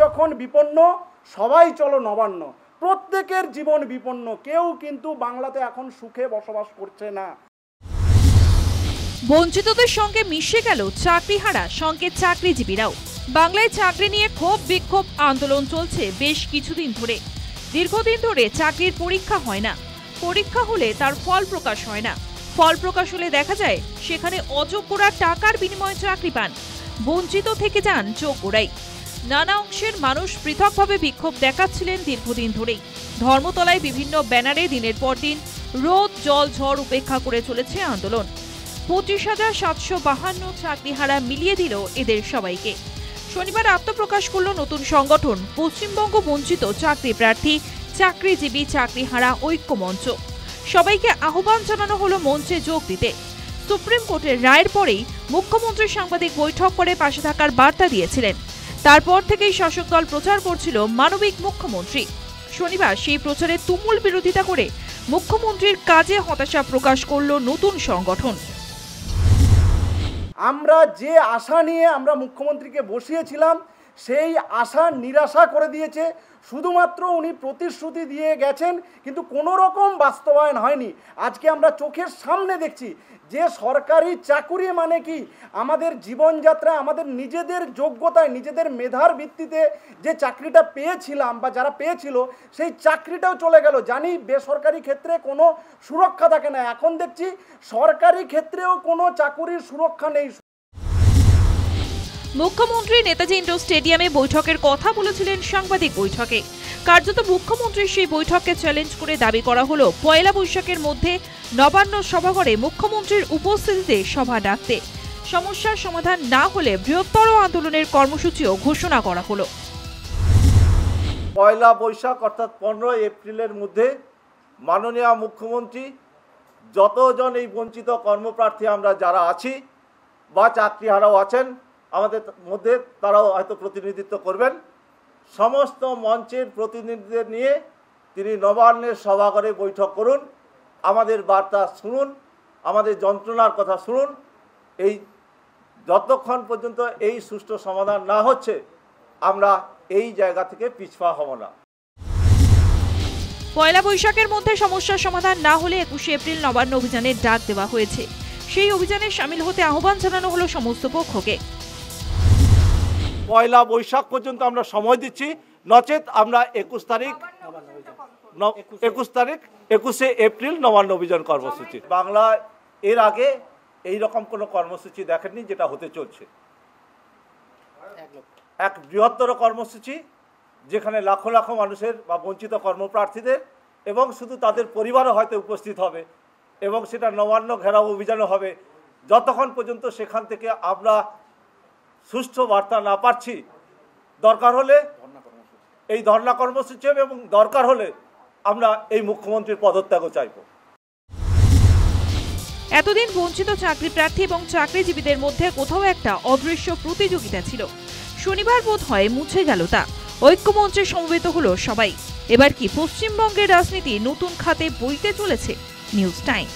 যখন বিপন্ন, সবাই চলো নবান্ন। প্রত্যেকের জীবন বিপন্ন, কেউ কিন্তু বাংলাতে এখন সুখে বসবাস করছে না। বঞ্চিতদের সঙ্গে মিশে গেল চাকরিহারা, সঙ্গে চাকরিজীবীরাও। বাংলায় চাকরি নিয়ে ক্ষোভ বিক্ষোভ আন্দোলন চলছে বেশ কিছুদিন ধরে। দীর্ঘদিন ধরে চাকরির পরীক্ষা হয় না, পরীক্ষা হলে তার ফল প্রকাশ হয় না, ফল প্রকাশ হলে দেখা যায় সেখানে অযোগ্যরা টাকার বিনিময়ে চাকরি পান, বঞ্চিত থেকে যান যোগ্যরাই। নানা অংশের মানুষ পৃথকভাবে বিক্ষোভ দেখাচ্ছিলেন দীর্ঘদিন ধরেই। ধর্মতলায় বিভিন্ন ব্যানারে দিনের পর দিন রোদ জল ঝড় উপেক্ষা করে চলেছে আন্দোলন। 25,752 চাকরিহারা মিলিয়ে দিল এদের সবাইকে। শনিবার আত্মপ্রকাশ করল নতুন সংগঠন পশ্চিমবঙ্গ বঞ্চিত চাকরি প্রার্থী চাকরিজীবী চাকরিহারা ঐক্য মঞ্চ। সবাইকে আহ্বান জানানো হলো মঞ্চে যোগ দিতে। সুপ্রিম কোর্টের রায়ের পরেই মুখ্যমন্ত্রী সাংবাদিক বৈঠক করে পাশে থাকার বার্তা দিয়েছিলেন। তারপর থেকেই শাসক দল প্রচার করছিল মানবিক মুখ্যমন্ত্রী। শনিবার সেই প্রচারে তুমুল বিরোধিতা করে মুখ্যমন্ত্রীর কাজে হতাশা প্রকাশ করল নতুন সংগঠন। আমরা যে আশা নিয়ে আমরা মুখ্যমন্ত্রীকে বসিয়েছিলাম, সেই আশা নিরাশা করে দিয়েছে। শুধুমাত্র উনি প্রতিশ্রুতি দিয়ে গেছেন, কিন্তু কোনো রকম বাস্তবায়ন হয়নি। আজকে আমরা চোখের সামনে দেখছি যে সরকারি চাকুরি মানে কি, আমাদের জীবনযাত্রা, আমাদের নিজেদের যোগ্যতায়, নিজেদের মেধার ভিত্তিতে যে চাকরিটা পেয়েছিলাম বা যারা পেয়েছিল সেই চাকরিটাও চলে গেল। জানি বেসরকারি ক্ষেত্রে কোনো সুরক্ষা থাকে না, এখন দেখছি সরকারি ক্ষেত্রেও কোনো চাকুরির সুরক্ষা নেই। মুখ্যমন্ত্রী নেতাজি ইন্ডোর স্টেডিয়ামে বৈঠকের কথা বলেছিলেন সাংবাদিক বৈঠকে। কার্যত মুখ্যমন্ত্রীর সেই বৈঠককে চ্যালেঞ্জ করে দাবি করা হলো পয়লা বৈশাখের মধ্যে নবান্ন সভাঘরে মুখ্যমন্ত্রীর উপস্থিতিতে সভা ডাকতে। সমস্যার সমাধান না হলে বৃহত্তর আন্দোলনের কর্মসূচিও ঘোষণা করা হলো। পয়লা বৈশাখ অর্থাৎ 15 এপ্রিলের মধ্যে মাননীয় মুখ্যমন্ত্রী যতজন এই বঞ্চিত কর্মপ্রার্থী আমরা যারা আছি বা চাকরিহারাও আছেন আমাদের মধ্যে, তারাও হয়তো প্রতিনিধিত্ব করবেন, সমস্ত মঞ্চের প্রতিনিধিদের নিয়ে তিনি নবান্নের সভাঘরে বৈঠক করুন, আমাদের বার্তা শুনুন, আমাদের যন্ত্রণার কথা শুনুন। এই যতক্ষণ পর্যন্ত এই সুষ্ঠু সমাধান না হচ্ছে আমরা এই জায়গা থেকে পিছপা হব না। পয়লা বৈশাখের মধ্যে সমস্যার সমাধান না হলে 21 এপ্রিল নবান্ন অভিযানের ডাক দেওয়া হয়েছে। সেই অভিযানে সামিল হতে আহ্বান জানানো হলো সমস্ত পক্ষকে। পয়লা বৈশাখ পর্যন্ত আমরা সময় দিচ্ছি, নচেত আমরা 21 এপ্রিল নবান্ন অভিযান কর্মসূচি। বাংলা এর আগে এই রকম কোনো কর্মসূচি দেখেননি যেটা হতে চলছে। এক বৃহত্তর কর্মসূচি যেখানে লাখো লাখো মানুষের বা বঞ্চিত কর্মপ্রার্থীদের এবং শুধু তাদের পরিবারও হয়তো উপস্থিত হবে, এবং সেটা নবান্ন ঘেরাও অভিযানও হবে। যতক্ষণ পর্যন্ত সেখান থেকে আমরা সুষ্ঠু বার্তা না পাচ্ছি, দরকার হলে এই ধর্ণা কর্মসূচি হবে, এবং দরকার হলে আমরা এই মুখ্যমন্ত্রীর পদত্যাগও চাইব। এতদিন বঞ্চিত চাকরি প্রার্থী এবং চাকরিজীবীদের মধ্যে কোথাও একটা অদৃশ্য প্রতিযোগিতা ছিল। শনিবার বোধ হয় মুছে গেল তা। ঐক্যমঞ্চে সমবেত হলো সবাই। এবার কি পশ্চিমবঙ্গের রাজনীতি নতুন খাতে বইতে চলেছে? News time.